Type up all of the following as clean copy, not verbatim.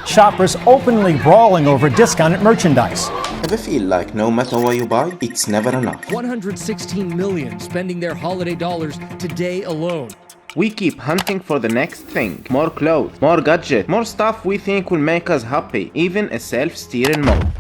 shoppers openly brawling over discounted merchandise. Ever feel like no matter what you buy, it's never enough? 116 million spending their holiday dollars today alone. We keep hunting for the next thing. More clothes, more gadgets, more stuff we think will make us happy, even a self-steering mode.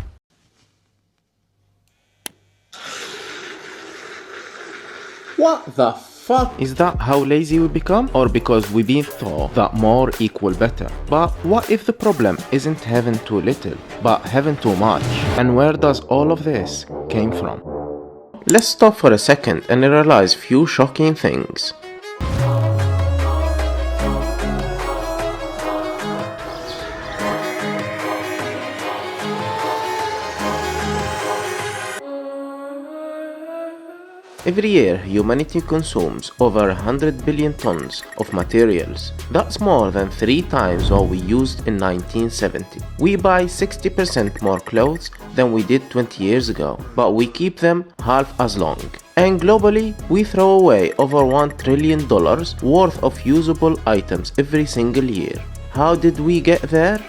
What the fuck? Is that how lazy we become? Or because we've been taught that more equal better? But what if the problem isn't having too little, but having too much? And where does all of this came from? Let's stop for a second and realize few shocking things. Every year, humanity consumes over 100 billion tons of materials. That's more than 3 times what we used in 1970. We buy 60% more clothes than we did 20 years ago, but we keep them half as long. And globally, we throw away over $1 trillion worth of usable items every single year. How did we get there?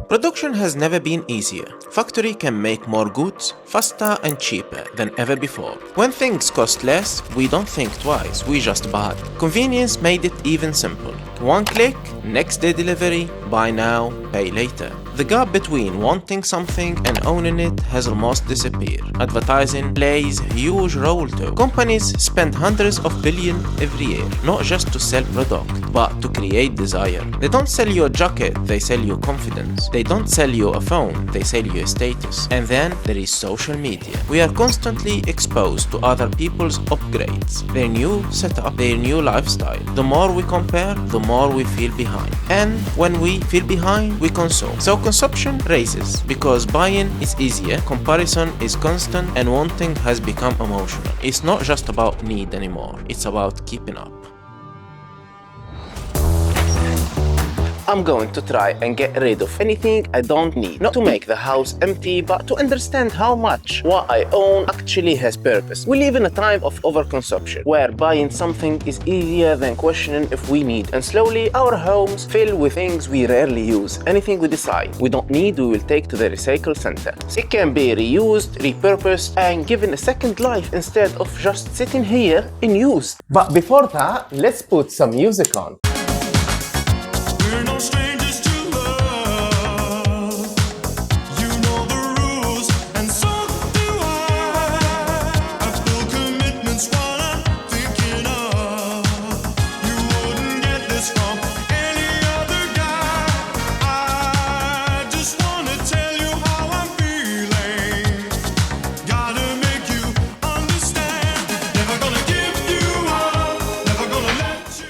Production has never been easier. Factory can make more goods faster and cheaper than ever before. When things cost less, we don't think twice, we just buy. Convenience made it even simple. One click, next day delivery, buy now, pay later. The gap between wanting something and owning it has almost disappeared. Advertising plays a huge role too. Companies spend hundreds of billions every year, not just to sell product, but to create desire. They don't sell you a jacket, they sell you confidence. They don't sell you a phone, they sell you a status. And then there is social media. We are constantly exposed to other people's upgrades, their new setup, their new lifestyle. The more we compare, the more we feel behind. And when we feel behind, we consume. So consumption raises because buying is easier, comparison is constant, and wanting has become emotional. It's not just about need anymore, it's about keeping up. I'm going to try and get rid of anything I don't need. Not to make the house empty, but to understand how much what I own actually has purpose. We live in a time of overconsumption, where buying something is easier than questioning if we need. And slowly, our homes fill with things we rarely use. Anything we decide we don't need, we will take to the recycle center. It can be reused, repurposed, and given a second life instead of just sitting here unused. But before that, let's put some music on. We're no strangers to love. You know the rules, and so do I. I've still commitments while I'm thinking of. You wouldn't get this from any other guy. I just wanna tell you how I'm feeling. Gotta make you understand. Never gonna give you up. Never gonna let you.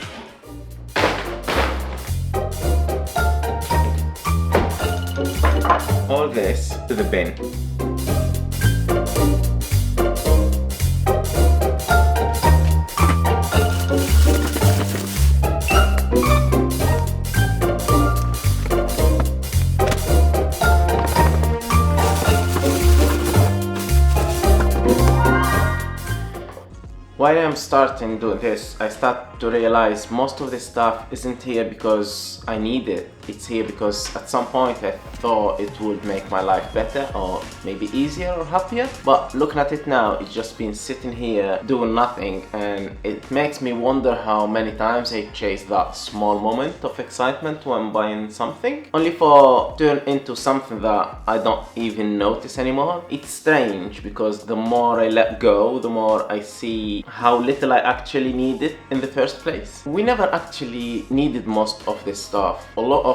All this to the bin. While I'm starting doing this, I start to realize most of this stuff isn't here because I need it. It's here because at some point I thought it would make my life better or maybe easier or happier. But looking at it now, it's just been sitting here doing nothing, and it makes me wonder how many times I chase that small moment of excitement when buying something, only for turn into something that I don't even notice anymore. It's strange because the more I let go, the more I see how little I actually needed in the first place. We never actually needed most of this stuff. A lot of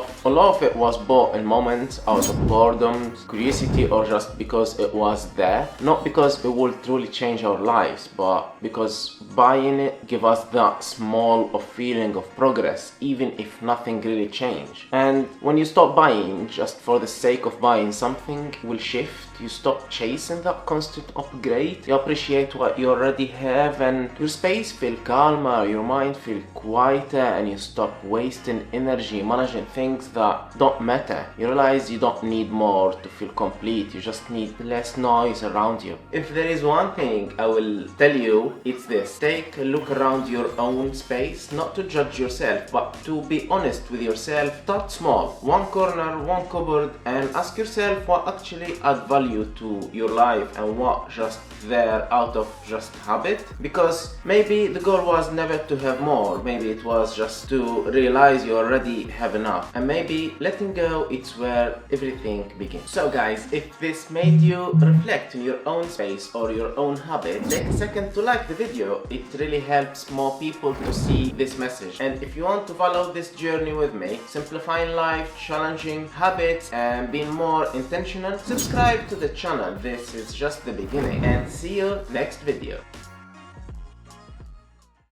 it was bought in moments out of boredom, curiosity, or just because it was there. Not because it will truly change our lives, but because buying it give us that small of feeling of progress, even if nothing really changed. And when you stop buying just for the sake of buying, something will shift. You stop chasing that constant upgrade. You appreciate what you already have, and your space feel calmer, your mind mind feel quieter and you stop wasting energy managing things that don't matter. You realize you don't need more to feel complete, you just need less noise around you. If there is one thing I will tell you, it's this: take a look around your own space, not to judge yourself, but to be honest with yourself. Start small, one corner, one cupboard, and ask yourself what actually add value to your life and what just there out of just habit. Because maybe the goal was never to have more, maybe it was just to realize you already have enough, and maybe letting go, it's where everything begins. So guys, if this made you reflect in your own space or your own habit, take a second to like the video. It really helps more people to see this message. And if you want to follow this journey with me, simplifying life, challenging habits, and being more intentional, subscribe to the channel. This is just the beginning, and see you next video.